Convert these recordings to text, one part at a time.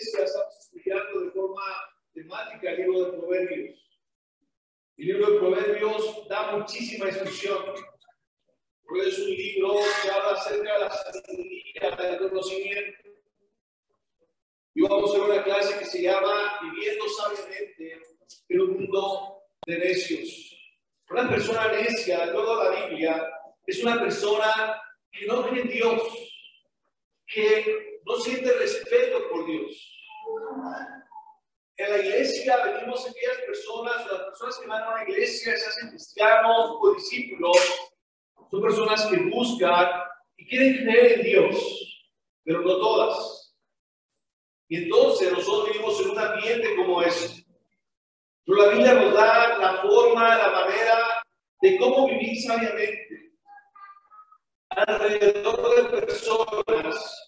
iglesia estamos estudiando de forma temática el libro de Proverbios. El libro de Proverbios da muchísima instrucción. Porque es un libro que habla acerca de la sabiduría, del conocimiento. Y vamos a ver una clase que se llama Viviendo sabiamente en un mundo de necios. Una persona necia, de acuerdo a la Biblia, es una persona que no cree en Dios, que no siente respeto por Dios. En la iglesia venimos aquellas personas, las personas que van a una iglesia, se hacen cristianos o discípulos, son personas que buscan y quieren creer en Dios, pero no todas. Y entonces nosotros vivimos en un ambiente como ese. Pero la Biblia nos da la forma, la manera de cómo vivir sabiamente alrededor de personas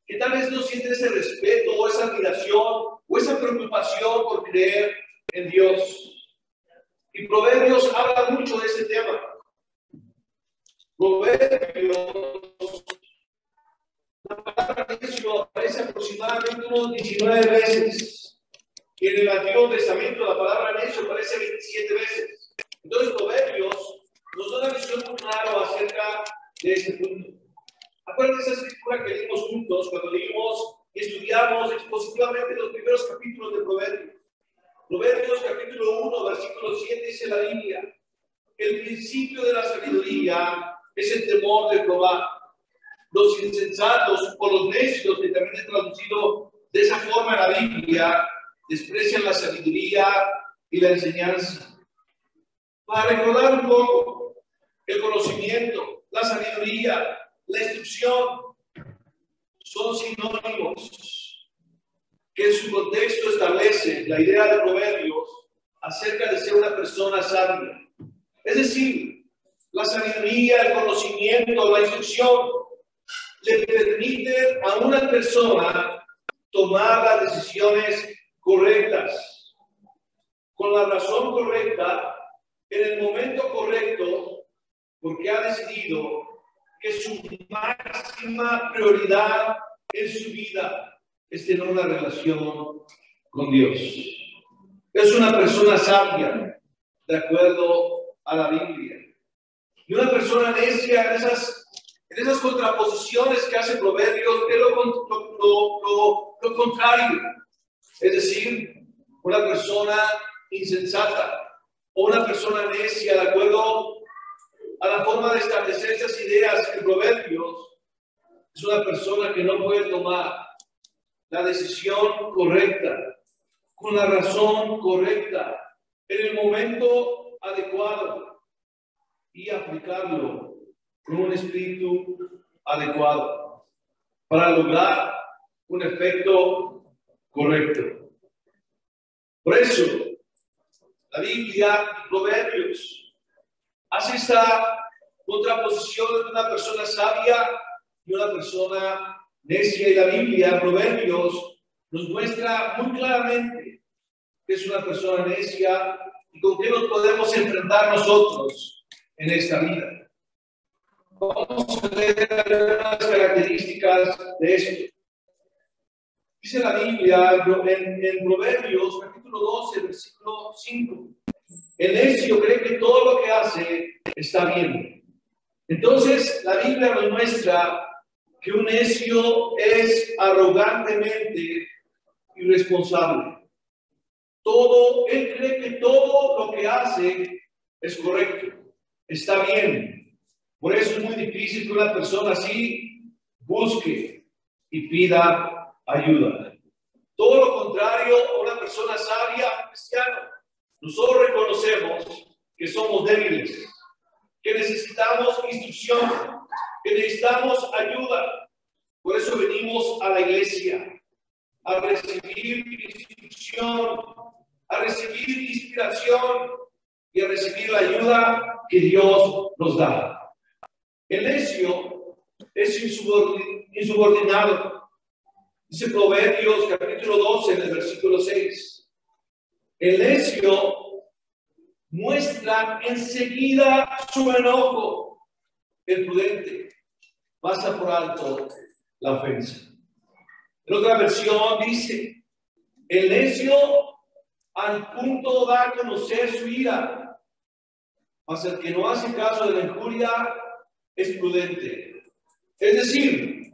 que tal vez no sienten ese respeto o esa admiración o esa preocupación por creer en Dios. Y Proverbios habla mucho de ese tema. Proverbios, la palabra necio aparece aproximadamente unos 19 veces. Y en el Antiguo Testamento la palabra necio aparece 27 veces. Entonces Proverbios nos da una visión muy clara acerca de este punto. Acuérdense de esa escritura que leímos juntos cuando leímos y estudiamos expositivamente los primeros capítulos de Proverbios. Proverbios capítulo 1, versículo 7 dice la Biblia: el principio de la sabiduría es el temor de Jehová. Los insensatos o los necios, que también es traducido de esa forma en la Biblia, desprecian la sabiduría y la enseñanza. Para recordar un poco, el conocimiento, la sabiduría, la instrucción son sinónimos que en su contexto establecen la idea de Proverbios acerca de ser una persona sabia. Es decir, la sabiduría, el conocimiento, la instrucción le permiten a una persona tomar las decisiones correctas, con la razón correcta, en el momento correcto, porque ha decidido que su máxima prioridad en su vida es tener una relación con Dios. Es una persona sabia, de acuerdo a la Biblia. Y una persona necia en esas contraposiciones que hace Proverbios es lo contrario. Es decir, una persona insensata o una persona necia, de acuerdo a la forma de establecer esas ideas en Proverbios, es una persona que no puede tomar la decisión correcta, con la razón correcta, en el momento adecuado y aplicarlo con un espíritu adecuado para lograr un efecto correcto. Por eso, la Biblia, Proverbios, hace esta contraposición de una persona sabia y una persona necia. Y la Biblia, Proverbios, nos muestra muy claramente que es una persona necia y con qué nos podemos enfrentar nosotros en esta vida. Vamos a leer algunas características de esto. Dice la Biblia en Proverbios, capítulo 12, versículo 5. El necio cree que todo lo que hace está bien. Entonces, la Biblia nos muestra que un necio es arrogantemente irresponsable. Él cree que todo lo que hace es correcto, está bien. Por eso es muy difícil que una persona así busque y pida ayuda. Todo lo contrario a una persona sabia, cristiana. Nosotros reconocemos que somos débiles, que necesitamos instrucción, que necesitamos ayuda. Por eso venimos a la iglesia, a recibir instrucción, a recibir inspiración y a recibir la ayuda que Dios nos da. El necio es insubordinado. Dice Proverbios capítulo 12, en el versículo 6. El necio muestra enseguida su enojo. El prudente pasa por alto la ofensa. En otra versión dice, el necio al punto da a conocer su ira, mas el que no hace caso de la injuria es prudente. Es decir,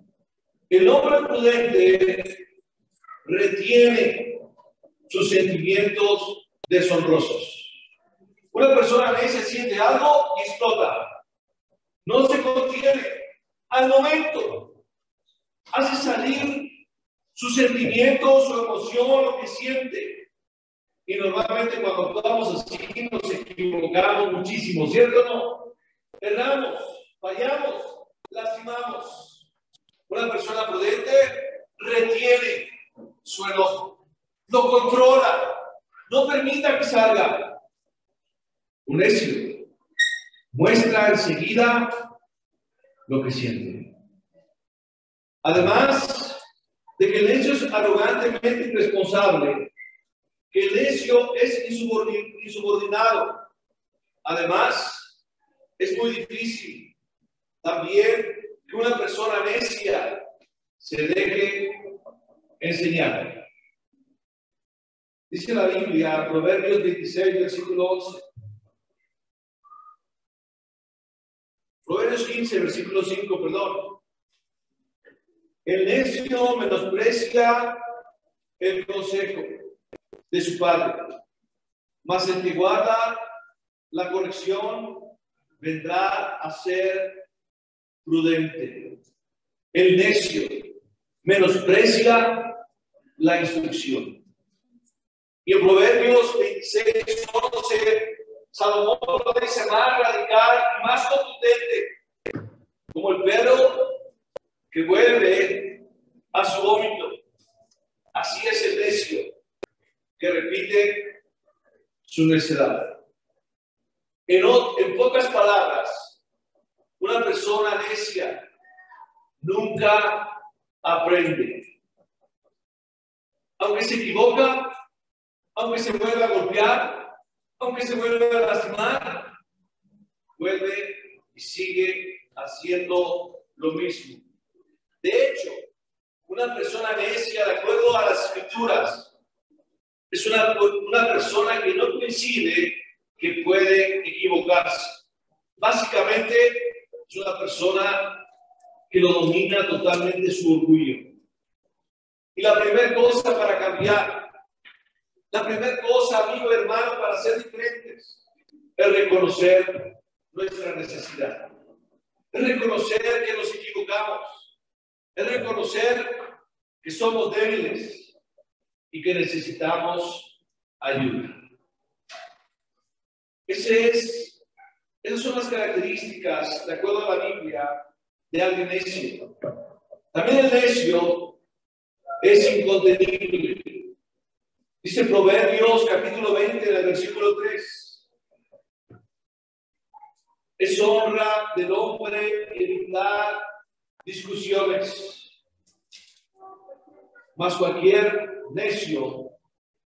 el hombre prudente retiene sus sentimientos deshonrosos. Una persona necia siente algo y explota. No se contiene. Al momento hace salir sus sentimientos, su emoción, lo que siente. Y normalmente cuando actuamos así nos equivocamos muchísimo, ¿cierto o no? Erramos, fallamos, lastimamos. Una persona prudente retiene su enojo, lo controla, no permita que salga. Un necio muestra enseguida lo que siente. Además de que el necio es arrogantemente irresponsable, que el necio es insubordinado. Además, es muy difícil también que una persona necia se deje enseñar. Dice la Biblia, Proverbios 26, versículo 11. Proverbios 15, versículo 5, perdón. El necio menosprecia el consejo de su padre, mas el que guarda la corrección vendrá a ser prudente. El necio menosprecia la instrucción. Y en Proverbios 26, 11, Salomón lo dice más radical y más contundente, como el perro que vuelve a su vómito. Así es el necio que repite su necedad. En pocas palabras, una persona necia nunca aprende. Aunque se equivoca, aunque se vuelve a golpear, aunque se vuelve a lastimar, vuelve y sigue haciendo lo mismo. De hecho, una persona necia, de acuerdo a las escrituras, es una persona que no coincide que puede equivocarse. Básicamente, es una persona que lo domina totalmente su orgullo. Y la primera cosa para cambiar, la primera cosa, amigo, hermano, para ser diferentes, es reconocer nuestra necesidad. Es reconocer que nos equivocamos. Es reconocer que somos débiles y que necesitamos ayuda. Esas son las características, de acuerdo a la Biblia, de alguien necio. También el necio es incontenible. Dice Proverbios capítulo 20, del versículo 3. Es honra del hombre evitar discusiones, mas cualquier necio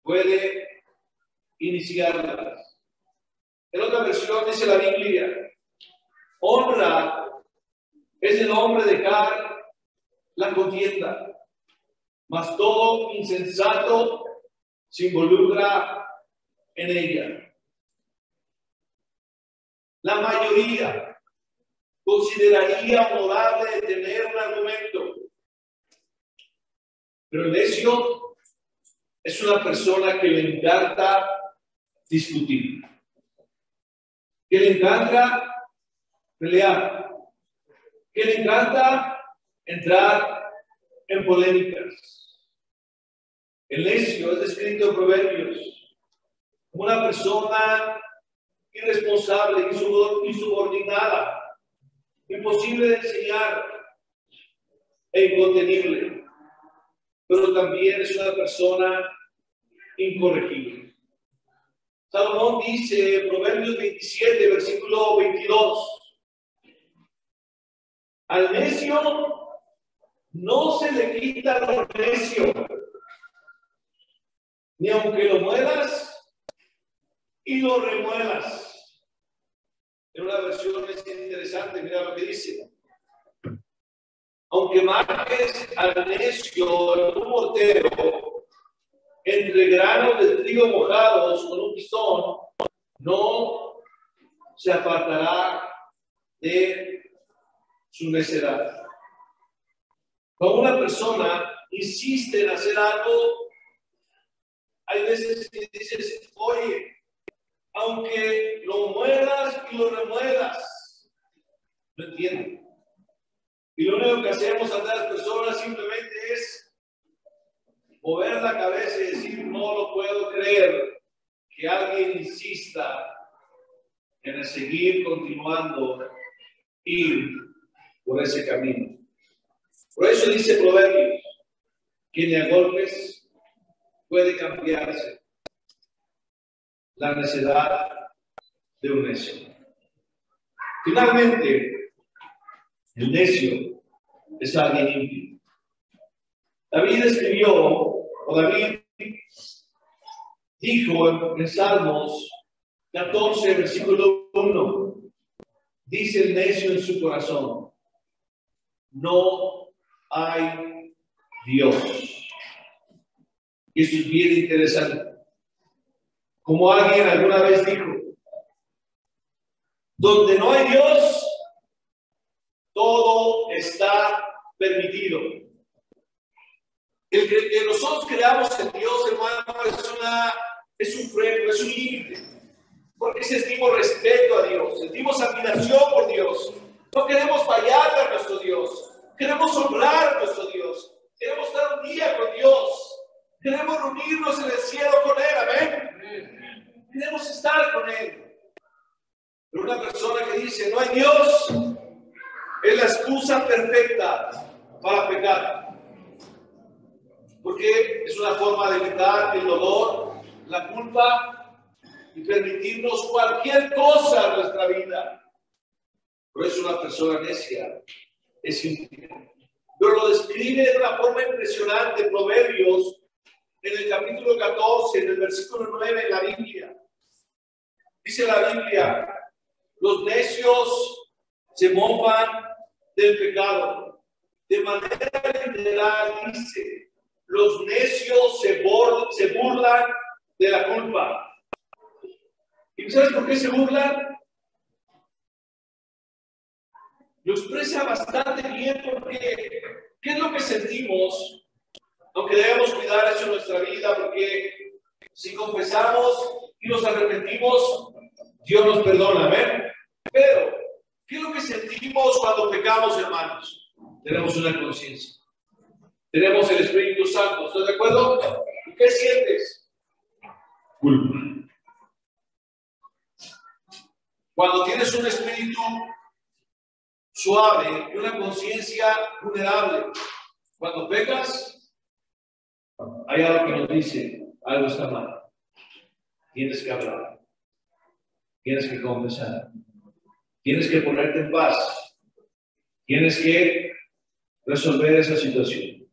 puede iniciarlas. En otra versión dice la Biblia, honra es el hombre dejar la contienda, mas todo insensato se involucra en ella. La mayoría consideraría honorable tener un argumento, pero el necio es una persona que le encanta discutir, que le encanta pelear, que le encanta entrar en polémicas. El necio es descrito en Proverbios como una persona irresponsable, insubordinada, imposible de enseñar e incontenible, pero también es una persona incorregible. Salomón dice en Proverbios 27, versículo 22, al necio no se le quita lo necio, ni aunque lo muelas y lo remuelas. En una versión es interesante, mira lo que dice. aunque marques al necio en un mortero, entre granos de trigo mojados con un pistón, no se apartará de su necedad. Cuando una persona insiste en hacer algo, hay veces que dices, oye, aunque lo muelas y lo remuelas, no entiendo. Y lo único que hacemos ante las personas simplemente es mover la cabeza y decir, no lo puedo creer que alguien insista en seguir continuando ir por ese camino. Por eso dice Proverbios, que ni a golpes puede cambiarse la necedad de un necio. Finalmente, el necio es alguien impío. David dijo en Salmos 14, versículo 1, dice el necio en su corazón, no hay Dios. Y eso es bien interesante. Como alguien alguna vez dijo, donde no hay Dios, todo está permitido. El que nosotros creamos en Dios, hermano, es un freno, es un límite. Porque sentimos respeto a Dios, sentimos admiración por Dios. No queremos fallarle a nuestro Dios. Queremos honrar a nuestro Dios. Queremos estar un día con Dios. Queremos reunirnos en el cielo con Él. Amén. Queremos estar con Él. Pero una persona que dice, no hay Dios, es la excusa perfecta para pecar. Porque es una forma de evitar el dolor, la culpa y permitirnos cualquier cosa en nuestra vida. Por eso una persona necia es impía. Pero lo describe de una forma impresionante, Proverbios, en el capítulo 14, en el versículo 9 de la Biblia. Dice la Biblia, los necios se mofan del pecado. De manera literal dice, los necios se burlan de la culpa. ¿Y sabes por qué se burlan? Lo expresa bastante bien porque ¿qué es lo que sentimos? Aunque debemos cuidar eso en nuestra vida, porque si confesamos y nos arrepentimos, Dios nos perdona, ¿ven? Pero, ¿qué es lo que sentimos cuando pecamos, hermanos? Tenemos una conciencia. Tenemos el Espíritu Santo, ¿estás de acuerdo? ¿Y qué sientes? Culpa. Cuando tienes un espíritu suave y una conciencia vulnerable, cuando pecas, hay algo que nos dice, algo está mal. Tienes que hablar, tienes que confesar, tienes que ponerte en paz, tienes que resolver esa situación.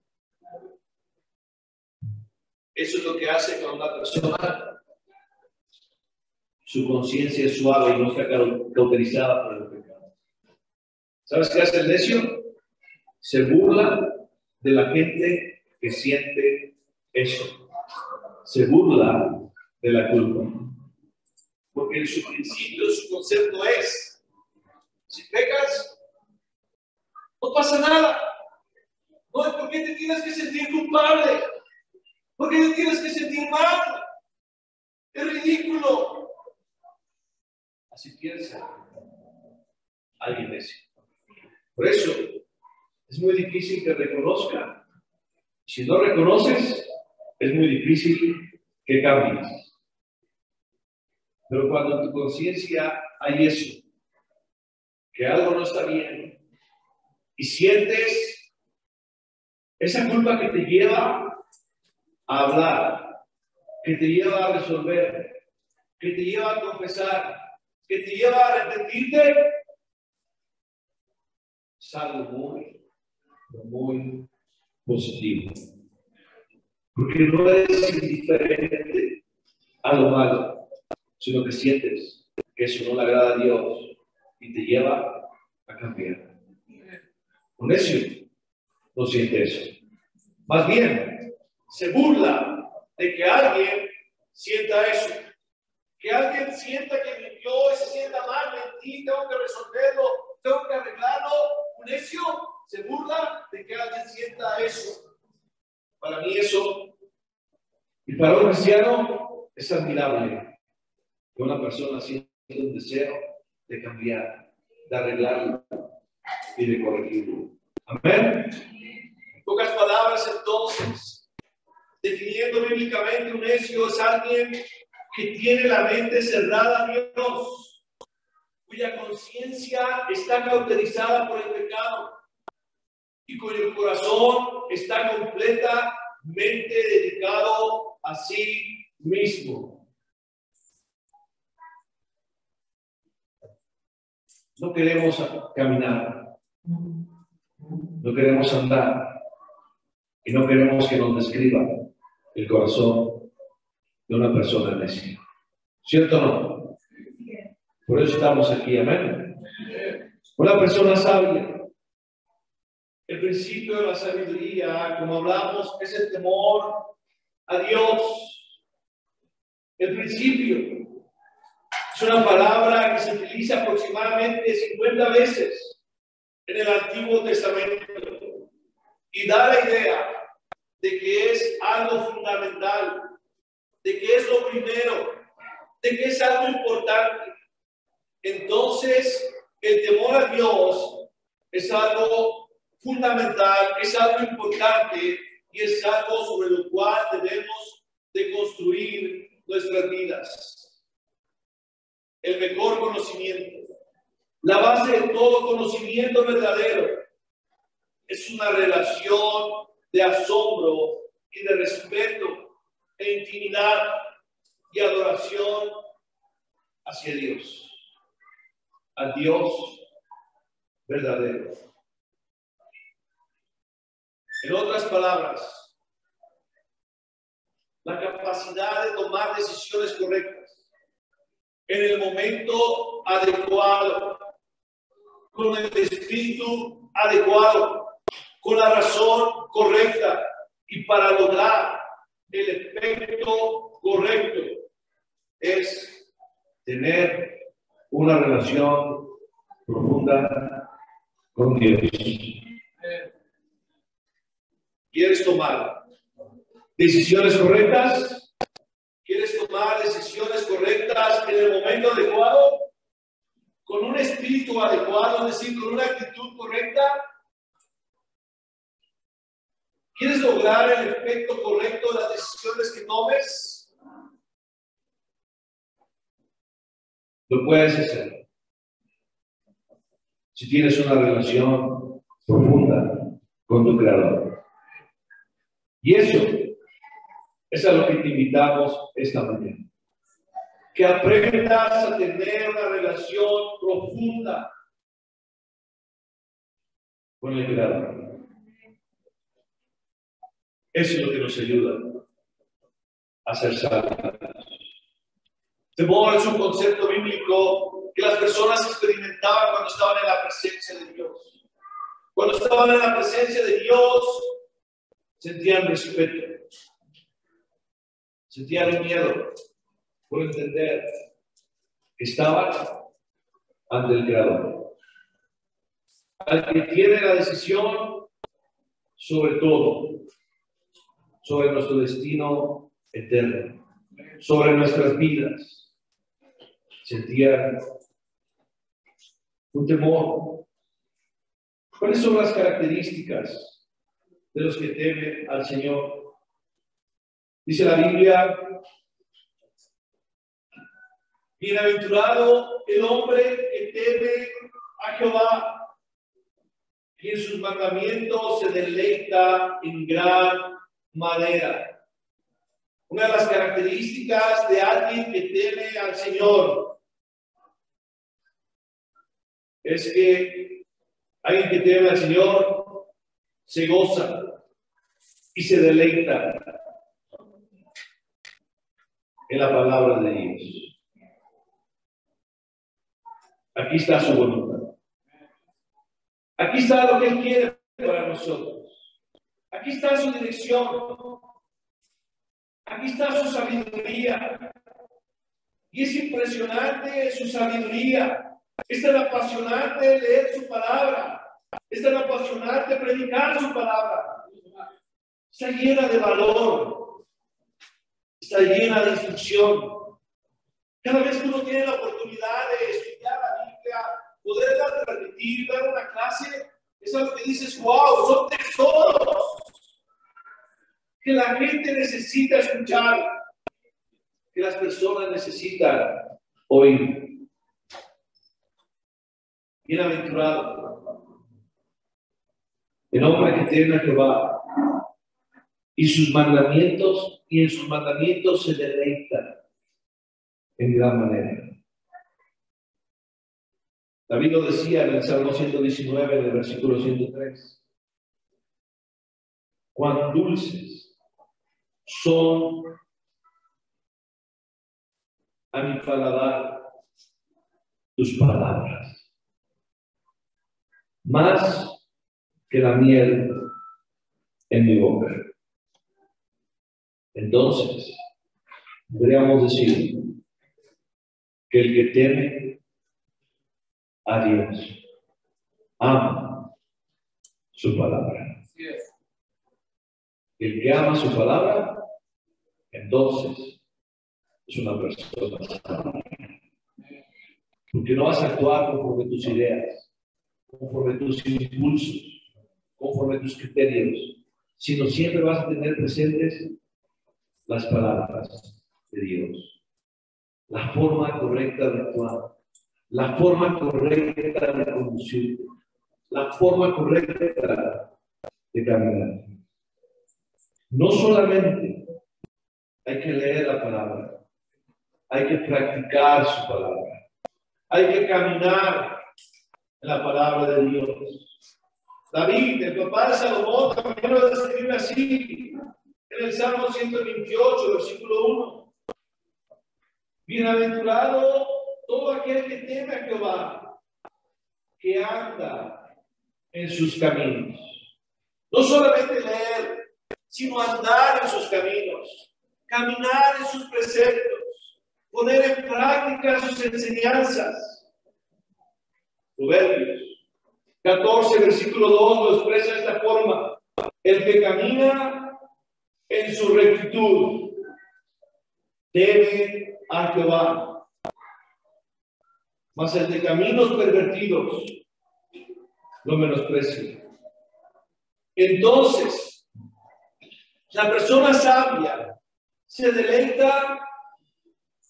Eso es lo que hace cuando una persona, su conciencia es suave y no está cauterizada por el pecado. ¿Sabes qué hace el necio? Se burla de la gente que siente eso. Se burla de la culpa. Porque en su principio, su concepto es, si pecas, no pasa nada. No es porque te tienes que sentir culpable. ¿Por qué te tienes que sentir mal? Es ridículo. Así piensa alguien necio. Por eso es muy difícil que reconozca. Si no reconoces, es muy difícil que cambies. Pero cuando en tu conciencia hay eso, que algo no está bien, y sientes esa culpa que te lleva a hablar, que te lleva a resolver, que te lleva a confesar, que te lleva a arrepentirte, es algo muy positivo. Porque no eres indiferente a lo malo, sino que sientes que eso no le agrada a Dios y te lleva a cambiar. Un necio no siente eso. Más bien, se burla de que alguien sienta eso. Que alguien sienta que mintió y se sienta mal, mentí, tengo que resolverlo, tengo que arreglarlo. Un necio se burla de que alguien sienta eso. Para mí eso, y para un cristiano, es admirable que una persona sienta un deseo de cambiar, de arreglarlo y de corregirlo. Amén. En pocas palabras, entonces, definiendo bíblicamente, un necio es alguien que tiene la mente cerrada a Dios, cuya conciencia está cauterizada por el pecado y cuyo corazón está completamente dedicado a sí mismo. No queremos caminar, no queremos andar y no queremos que nos describa el corazón de una persona necia. ¿Cierto o no? Por eso estamos aquí, amén. Una persona sabia. El principio de la sabiduría, como hablamos, es el temor a Dios. El principio es una palabra que se utiliza aproximadamente 50 veces en el Antiguo Testamento y da la idea de que es algo fundamental, de que es lo primero, de que es algo importante. Entonces, el temor a Dios es algo fundamental, es algo importante y es algo sobre lo cual debemos de construir nuestras vidas. El mejor conocimiento, la base de todo conocimiento verdadero, es una relación de asombro y de respeto e intimidad y adoración hacia Dios, al Dios verdadero. En otras palabras, la capacidad de tomar decisiones correctas en el momento adecuado, con el espíritu adecuado, con la razón correcta y para lograr el efecto correcto es tener una relación profunda con Dios. ¿Quieres tomar decisiones correctas? ¿Quieres tomar decisiones correctas en el momento adecuado? ¿Con un espíritu adecuado, es decir, con una actitud correcta? ¿Quieres lograr el efecto correcto de las decisiones que tomes? Lo puedes hacer si tienes una relación profunda con tu Creador. Y eso es a lo que te invitamos esta mañana. Que aprendas a tener una relación profunda con el Creador. Eso es lo que nos ayuda a ser salvos. Temor es un concepto bíblico que las personas experimentaban cuando estaban en la presencia de Dios. Cuando estaban en la presencia de Dios, sentían respeto, sentían miedo por entender que estaban ante el Creador, al que tiene la decisión sobre todo, sobre nuestro destino eterno, sobre nuestras vidas. Sentían un temor. ¿Cuáles son las características de los que temen al Señor? Dice la Biblia: bienaventurado el hombre que teme a Jehová y en sus mandamientos se deleita en gran manera. Una de las características de alguien que teme al Señor es que alguien que teme al Señor se goza y se deleita en la palabra de Dios. Aquí está su voluntad. Aquí está lo que Él quiere para nosotros. Aquí está su dirección. Aquí está su sabiduría. Y es impresionante su sabiduría. Es tan apasionante leer su palabra. Es tan apasionante predicar su palabra. Está llena de valor. Está llena de instrucción. Cada vez que uno tiene la oportunidad de estudiar la Biblia, poderla transmitir, dar una clase, es algo que dices, wow, son tesoros que la gente necesita escuchar, que las personas necesitan oír. Bienaventurado el hombre que teme a Jehová y sus mandamientos, y en sus mandamientos se deleita en gran manera. David lo decía en el Salmo 119, en el versículo 103. Cuán dulces son a mi paladar tus palabras, más que la miel en mi boca. Entonces, podríamos decir que el que teme a Dios ama su palabra. El que ama su palabra, entonces es una persona sana. Porque no vas a actuar conforme tus ideas, conforme tus impulsos, conforme tus criterios, sino siempre vas a tener presentes las palabras de Dios, la forma correcta de actuar, la forma correcta de conducirte, la forma correcta de caminar. No solamente hay que leer la palabra, hay que practicar su palabra, hay que caminar en la palabra de Dios. David, el papá de Salomón, también lo describe así en el Salmo 128, versículo 1. Bienaventurado todo aquel que teme a Jehová, que anda en sus caminos. No solamente leer, sino andar en sus caminos, caminar en sus preceptos, poner en práctica sus enseñanzas. Proverbios 14, versículo 2 lo expresa de esta forma: el que camina en su rectitud teme a Jehová, mas el de caminos pervertidos lo menosprecia. Entonces, la persona sabia se deleita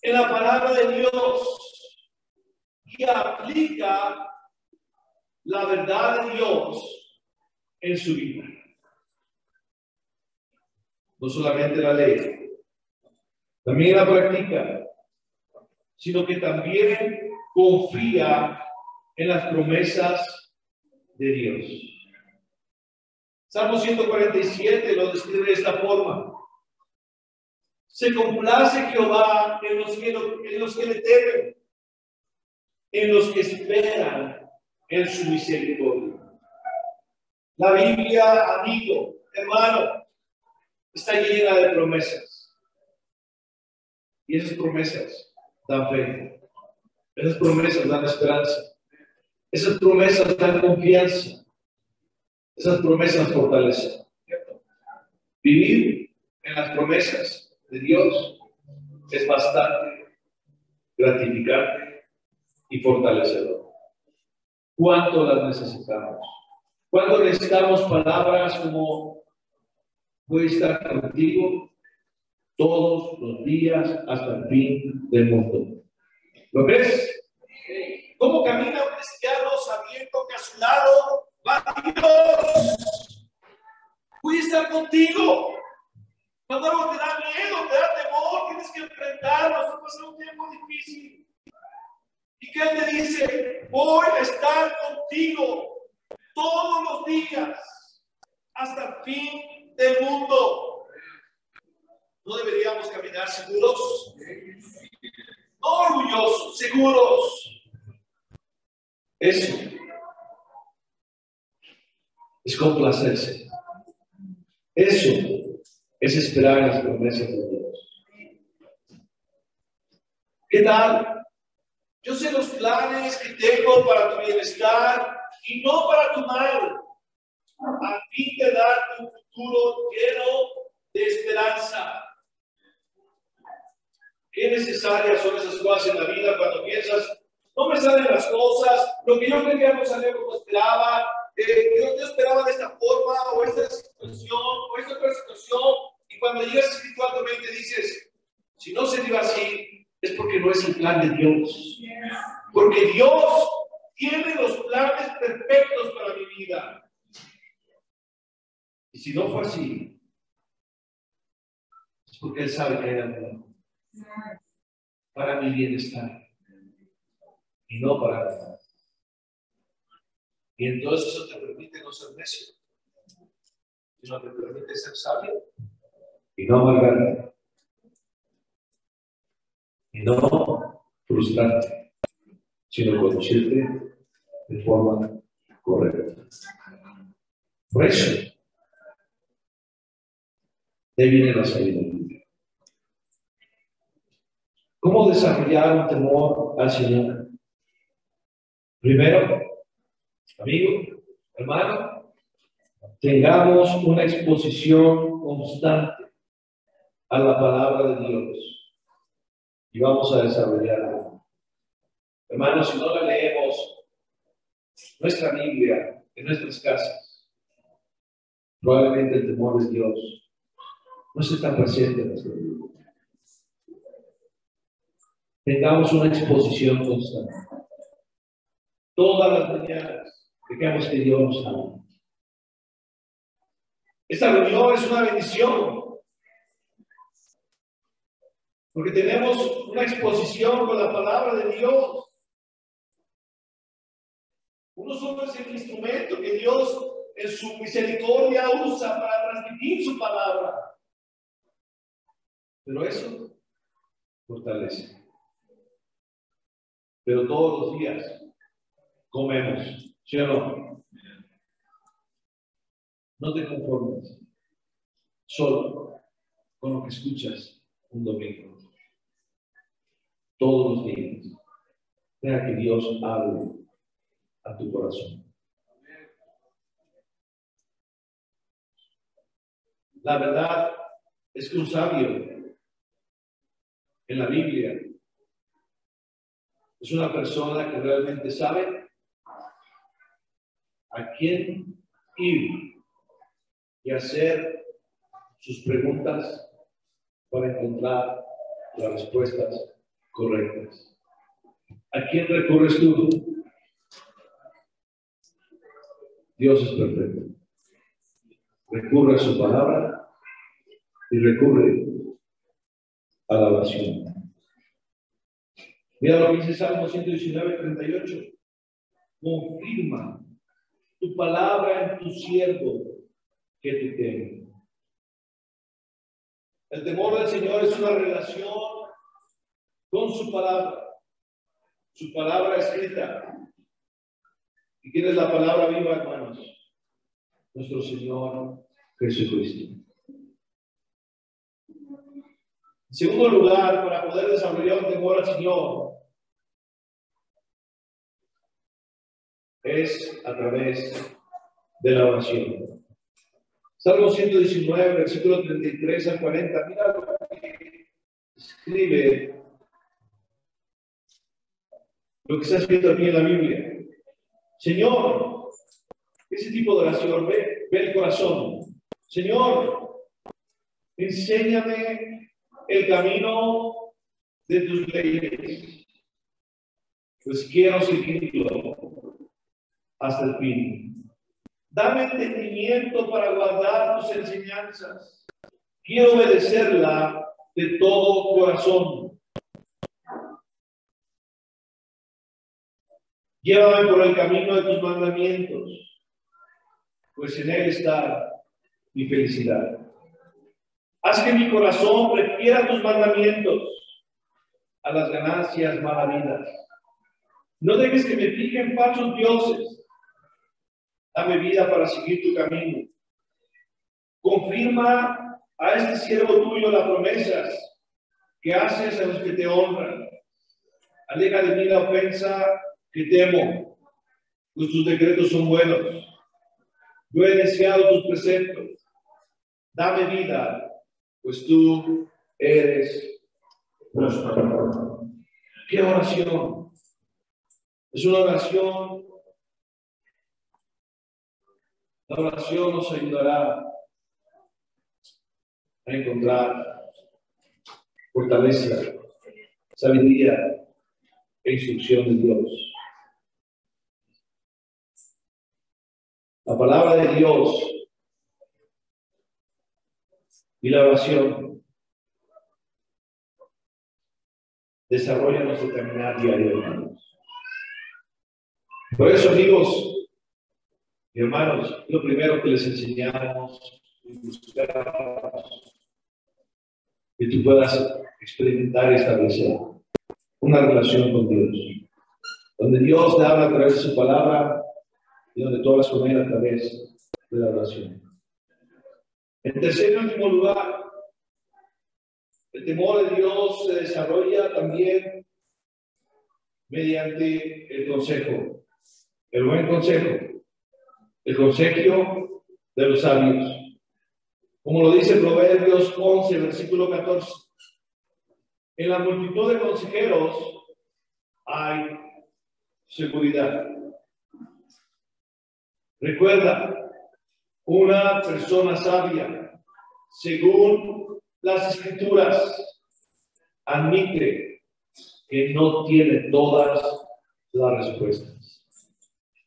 en la palabra de Dios y aplica la verdad de Dios en su vida. No solamente la lee, también la practica, sino que también confía en las promesas de Dios. Salmo 147 lo describe de esta forma: se complace Jehová en los que le temen, en los que esperan en su misericordia. La Biblia, amigo, hermano, está llena de promesas. Y esas promesas dan fe. Esas promesas dan esperanza. Esas promesas dan confianza. Esas promesas fortalecen. Vivir en las promesas de Dios es bastante gratificante y fortalecedor. ¿Cuánto las necesitamos? ¿Cuánto necesitamos palabras como voy a estar contigo todos los días hasta el fin del mundo? ¿Lo crees? ¿Cómo camina un cristiano sabiendo que a su lado va Dios? Voy a estar contigo. Cuando algo te da miedo, te da temor, tienes que enfrentarlo, va a pasar un tiempo difícil. ¿Y qué te dice? Voy a estar contigo todos los días hasta el fin del mundo. ¿No deberíamos caminar seguros? No orgullosos, seguros. Eso es complacerse Eso es esperar en las promesas de Dios. ¿Qué tal? Yo sé los planes que tengo para tu bienestar y no para tu mal, a fin de darte un futuro lleno de esperanza. Qué necesarias son esas cosas en la vida cuando piensas, no me salen las cosas, lo que yo creía no salió como esperaba, yo esperaba de esta forma, o esta situación, o esta otra situación, y cuando llegas espiritualmente dices, si no se dio así, es porque no es el plan de Dios. Porque Dios tiene los planes perfectos para mi vida. Y si no fue así, es porque Él sabe que hay algo para mi bienestar y no para nada. Y entonces eso te permite no ser necio, sino te permite ser sabio y no amargarte y no frustrarte, sino conducirte de forma correcta. Por eso, de ahí viene la sabiduría. ¿Cómo desarrollar un temor al Señor? Primero, amigo, hermano, tengamos una exposición constante a la palabra de Dios y vamos a desarrollarla. Hermanos, si no la leemos, nuestra Biblia en nuestras casas, probablemente el temor de Dios no esté tan presente en nuestra vida. Tengamos una exposición constante. Todas las mañanas, dejemos que Dios nos hable. Esta reunión es una bendición, porque tenemos una exposición con la palabra de Dios. Uno solo es el instrumento que Dios en su misericordia usa para transmitir su palabra. Pero eso fortalece. Pero todos los días comemos, ¿sí o no? No te conformes solo con lo que escuchas un domingo. Todos los días. Deja que Dios hable a tu corazón. La verdad es que un sabio en la Biblia es una persona que realmente sabe a quién ir y hacer sus preguntas para encontrar las respuestas correctas. ¿A quién recurres tú? Dios es perfecto. Recurre a su palabra y recurre a la oración. Mira lo que dice Salmo 119, 38. Confirma tu palabra en tu siervo que te teme. El temor del Señor es una relación con su palabra escrita. ¿Y quién es la palabra viva, hermanos? Nuestro Señor Jesucristo. En segundo lugar, para poder desarrollar un temor al Señor, es a través de la oración. Salmo 119, versículo 33 al 40. Mira lo que escribe, lo que está escrito aquí en la Biblia. Señor, ese tipo de oración, ve el corazón. Señor, enséñame el camino de tus leyes, pues quiero seguirlo hasta el fin. Dame entendimiento para guardar tus enseñanzas. Quiero obedecerla de todo corazón. Llévame por el camino de tus mandamientos, pues en él está mi felicidad. Haz que mi corazón prefiera tus mandamientos a las ganancias malavidas. No dejes que me fije en falsos dioses. Dame vida para seguir tu camino. Confirma a este siervo tuyo las promesas que haces a los que te honran. Aleja de mí la ofensa que temo, pues tus decretos son buenos. Yo he deseado tus preceptos. Dame vida, pues tú eres próspero. ¿Qué oración? Es una oración. La oración nos ayudará a encontrar fortaleza, sabiduría e instrucción de Dios. La palabra de Dios y la oración desarrollan nuestro caminar diario, hermanos. Por eso, amigos y hermanos, lo primero que les enseñamos y buscamos que tú puedas experimentar y establecer una relación con Dios, donde Dios te habla a través de su palabra y donde tú hablas con Él a través de la oración. En tercer y último lugar, el temor de Dios se desarrolla también mediante el consejo, el buen consejo, el consejo de los sabios. Como lo dice Proverbios 11, versículo 14. En la multitud de consejeros hay seguridad. Recuerda, una persona sabia, según las Escrituras, admite que no tiene todas las respuestas.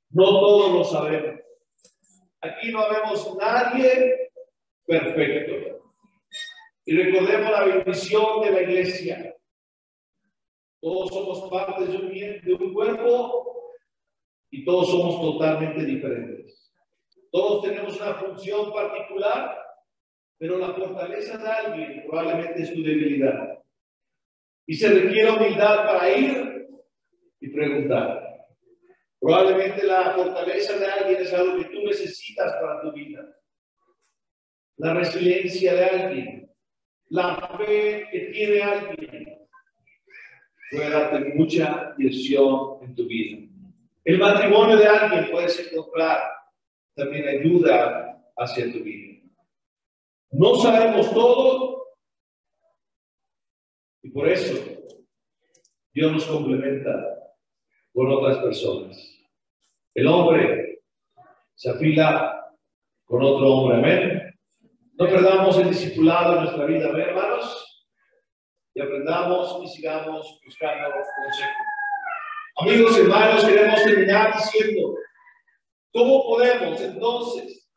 No todos lo sabemos. Aquí no vemos nadie perfecto. Y recordemos la bendición de la iglesia. Todos somos partes de un cuerpo y todos somos totalmente diferentes. Todos tenemos una función particular, pero la fortaleza de alguien probablemente es tu debilidad. Y se requiere humildad para ir y preguntar. Probablemente la fortaleza de alguien es algo que tú necesitas para tu vida. La resiliencia de alguien, la fe que tiene alguien, puede darte mucha dirección en tu vida. El matrimonio de alguien puedes encontrar también ayuda hacia tu vida. No sabemos todo y por eso Dios nos complementa con otras personas. El hombre se afila con otro hombre, amén. No perdamos el discipulado en nuestra vida, amén, hermanos, y aprendamos y sigamos buscando consejo. Amigos y hermanos, queremos terminar diciendo, ¿cómo podemos entonces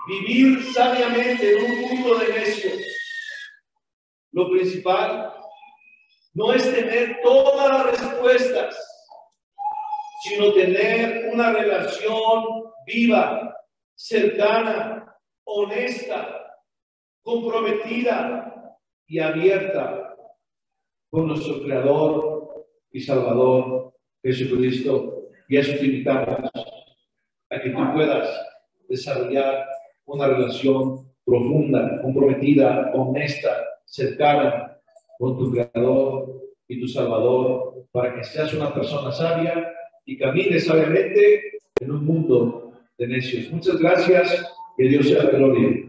vivir sabiamente en un mundo de necios? Lo principal no es tener todas las respuestas, sino tener una relación viva, cercana, honesta, comprometida y abierta con nuestro Creador y Salvador Jesucristo. Y eso te invitamos a que tú puedas desarrollar una relación profunda, comprometida, honesta, cercana con tu Creador y tu Salvador, para que seas una persona sabia y camines sabiamente en un mundo de necios. Muchas gracias, que Dios sea la gloria.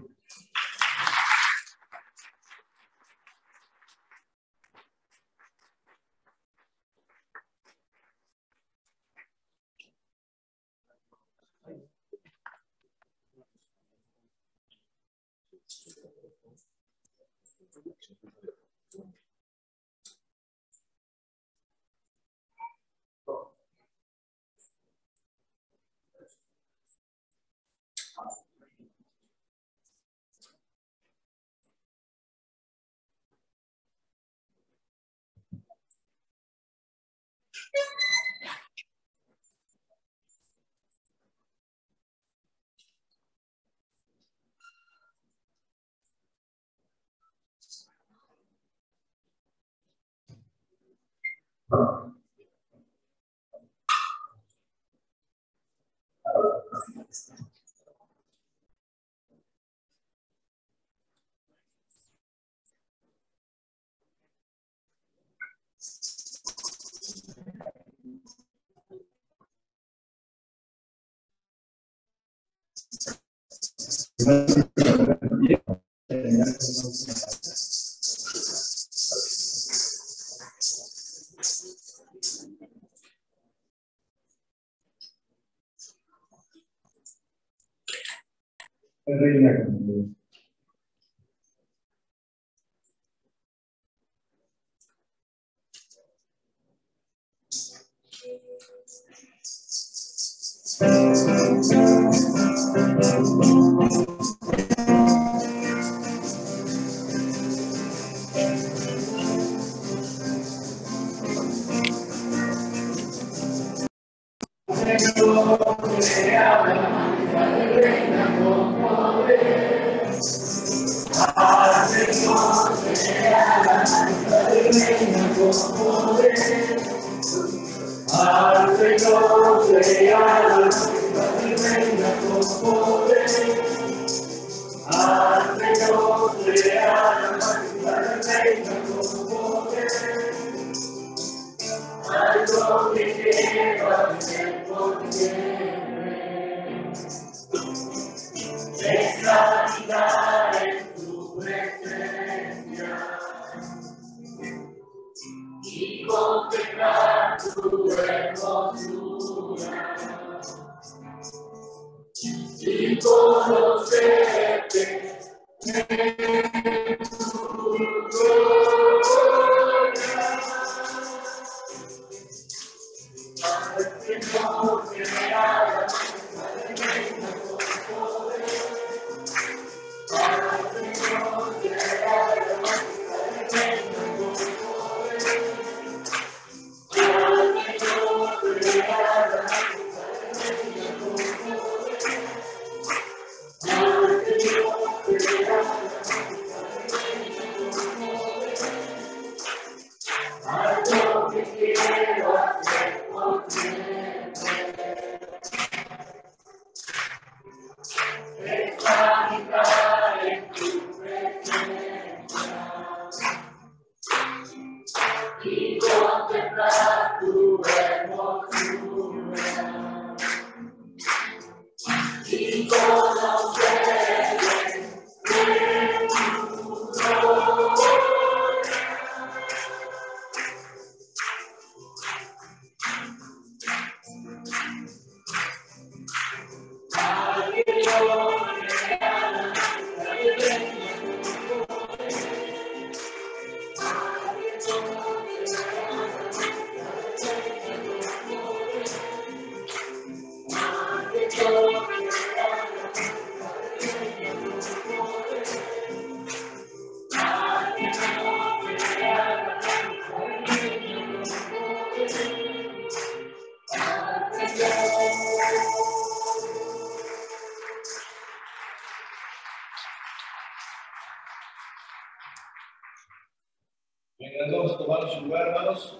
Vamos a tomar su lugar, hermanos.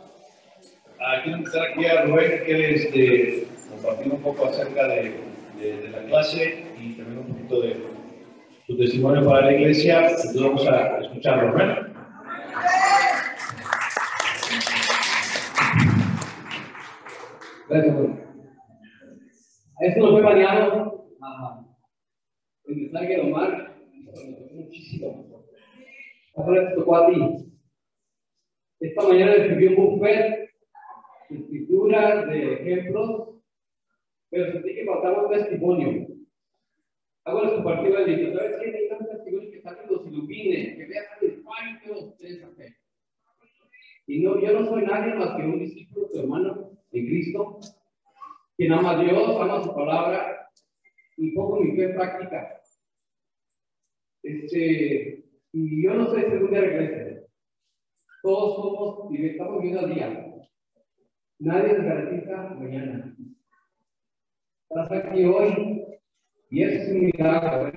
Quiero empezar aquí a Rubén, que compartir un poco acerca de la clase y también un poquito de su testimonio para la iglesia. Entonces vamos a escucharlo, Rubén. Gracias, Rubén. Esto no fue planeado. Empezar que Omar, muchísimo. Ahora te tocó a ti. Esta mañana le escribí un buffet de escrituras, de ejemplos, pero sentí que faltaba un testimonio. Hago las compartidas y digo, ¿sabes qué? Necesitan un testimonio que alguien los ilumine, que vean el pan que ustedes hacen. Y no, yo no soy nadie más que un discípulo, tu hermano, de Cristo, quien ama a Dios, ama su palabra y pongo mi fe en práctica. Y yo no sé si algún día regrese. Todos somos y estamos viviendo al día. Nadie nos garantiza mañana. Estás aquí hoy y eso es un milagro.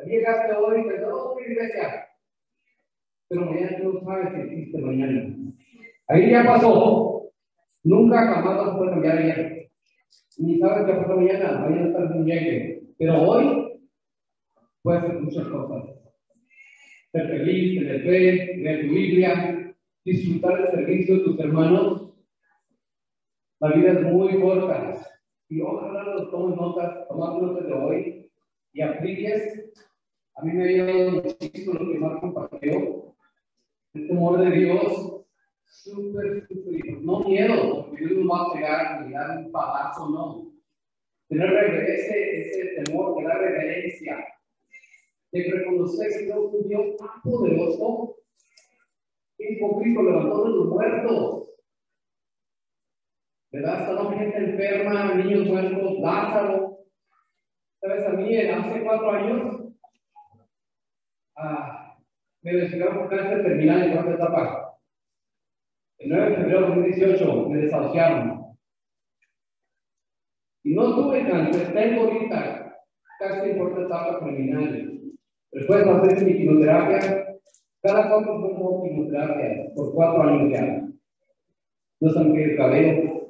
Llegaste hoy y te digo, iglesia. Pero mañana tú no sabes si existe mañana. Ahí ya pasó. Nunca jamás vas a poder cambiar ayer. Ni sabes qué va a pasar mañana. Mañana estás muy bien. Pero hoy puedes hacer muchas cosas. Ser feliz, tener fe, leer tu Biblia, disfrutar del servicio de tus hermanos. La vida es muy corta. Y ojalá los tomes notas, tomar notas de hoy y apliques. A mí me ha ayudado muchísimo lo que Marco compartió. El temor de Dios, súper, no miedo, porque Dios no va a pegar ni dar un palazo, no. Tener ese temor, de la reverencia, de reconocer que Dios es un Dios tan poderoso, que Cristo levantó de los muertos. ¿Verdad? Estaba gente enferma, niños muertos, Lázaro. ¿Sabes? A mí, hace 4 años, me diagnosticaron con cáncer terminal en cuarta etapa. El 9 de febrero de 2018 me desahuciaron. Y no tuve cáncer, tengo ahorita casi en cuarta etapa terminal. Después de hacer mi quimioterapia, cada 4 fue quimioterapia, por 4 años ya. No se me queda el cabello,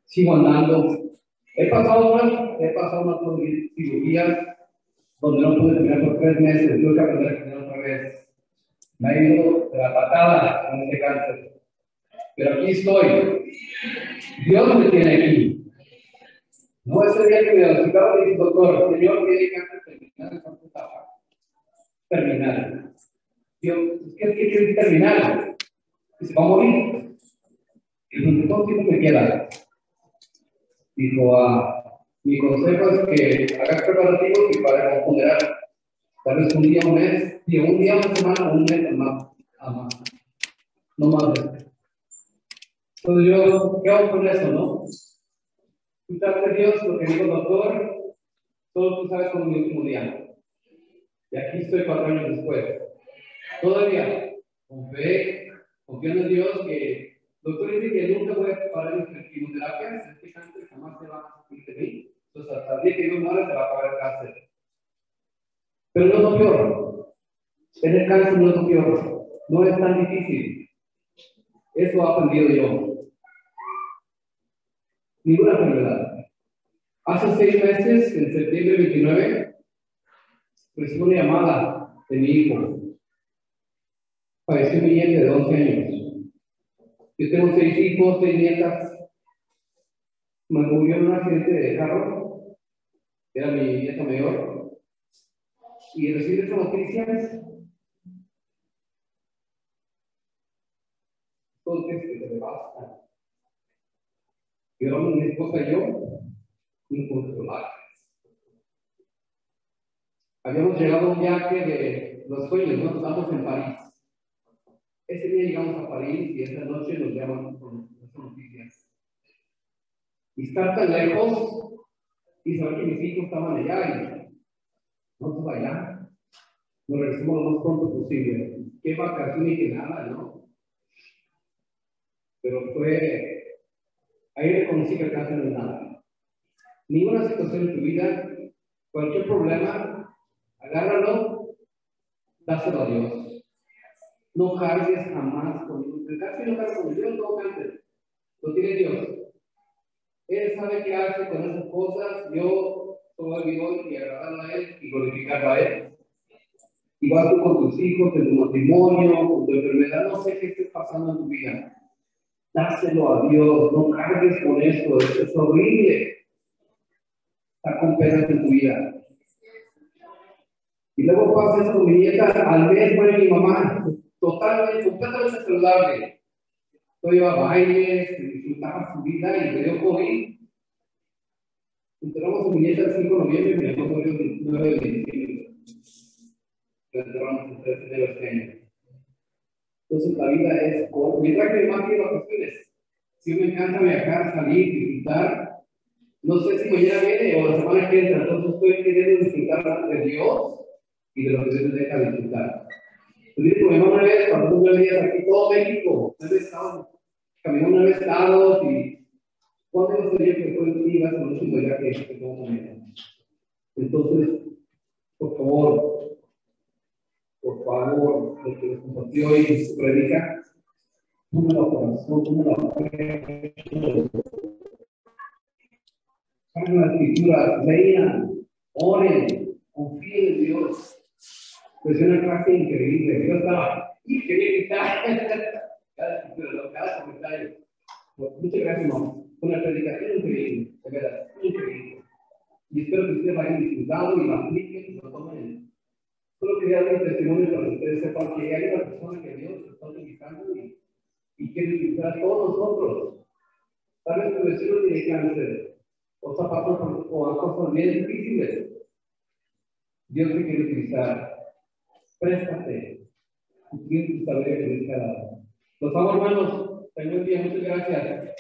sigo andando. He pasado unas cirugías donde no pude terminar por 3 meses, tuve que aprender a caminar otra vez. Me ha ido de la patada con este cáncer. Pero aquí estoy. Dios me tiene aquí. No ese día que me diagnosticaron y dijo, doctor, señor, tiene cáncer terminal en cuarta etapa. Terminal. Dios, ¿qué quiere decir terminal? Que se va a morir. Y dijo, ¿cuánto tiempo me queda? Dijo, mi consejo es que hagas preparativos y para ponderar. Tal vez un día, un mes, un día, una semana, un mes, más. No más. Entonces yo, ¿qué hago con eso, no? Escucharte Dios, lo que dijo el doctor, solo tú sabes con mi último día. Y aquí estoy 4 años después. Todavía, con fe, confiando en Dios, que el doctor dice que nunca voy a parar mis quimioterapias, este cáncer jamás se va a salir de mí. Entonces, hasta el día que Dios muera se va a acabar el cáncer. Pero no es lo peor. Tener cáncer no es lo peor. No es tan difícil. Eso he aprendido yo. Ninguna enfermedad. Hace 6 meses, en septiembre 29, recibí una llamada de mi hijo. Falleció mi nieta de 11 años. Yo tengo 6 hijos, 6 nietas. Me murió en un accidente de carro. Era mi nieta mayor. Y recibí estas noticias. Entonces, que te devastan. Y ahora mi esposa y yo, incontrolables. Habíamos llegado a un viaje de los sueños, ¿no? Estamos en París. Ese día llegamos a París y esa noche nos llaman con estas noticias. Y estar tan lejos y saber que mis hijos estaban allá y nosotros allá, nos regresamos lo más pronto posible. Qué vacaciones y qué nada, ¿no? Pero ahí reconocí que el cáncer no es nada. Ninguna situación en tu vida, cualquier problema, agárralo, dáselo a Dios. No cargues jamás con Dios. El cáncer no carga con Dios, no cáncer. Lo tiene Dios. Él sabe qué hace con esas cosas. Yo solo vivo y agradarlo a Él y glorificarlo a Él. Igual tú con tus hijos, en tu matrimonio, con tu enfermedad, no sé qué estés pasando en tu vida. Dáselo a Dios, no cargues con esto, es horrible estar con penas en tu vida. Y luego pasa eso con mi nieta, al mes muere mi mamá, totalmente, completamente saludable. Yo iba a bailes, disfrutaba su vida y me dio COVID. Enterramos a mi nieta el 5 de noviembre y mi mamá murió el 9 de diciembre. La enterramos el 13 de este año. Entonces la vida es corta. Mientras que más que vacaciones, sí me encanta viajar, salir, disfrutar. No sé si mañana viene o la semana que entra, entonces estoy queriendo disfrutar de Dios y de lo que Dios me deja disfrutar. Yo digo, mi mamá una vez, cuando tuve días aquí, todo México, 9 estados, caminó 9 estados y ¿cuándo sería que fue el día con un último día que tengo con ella? Entonces, por favor, lo que nos compartió hoy en su predica, póngalo a corazón, póngalo a fe. Hagan las escrituras, lean, oren, confíen en Dios. Pues una clase increíble. Yo estaba, y quería quitar cada comentario. Muchas gracias, mamá. una predicación increíble, de verdad, increíble. Y espero que ustedes vayan disfrutando y lo apliquen y lo tomen. Solo quería dar un testimonio para que ustedes sepan que hay una persona que Dios está utilizando y quiere utilizar a todos nosotros. Tal vez tu vecino tiene cáncer o zapatos o a cosas bien difíciles. Dios te quiere utilizar. Préstate. Y tienes que saber que Dios te ha dado. Los amo, hermanos. Tengo un día. Muchas gracias.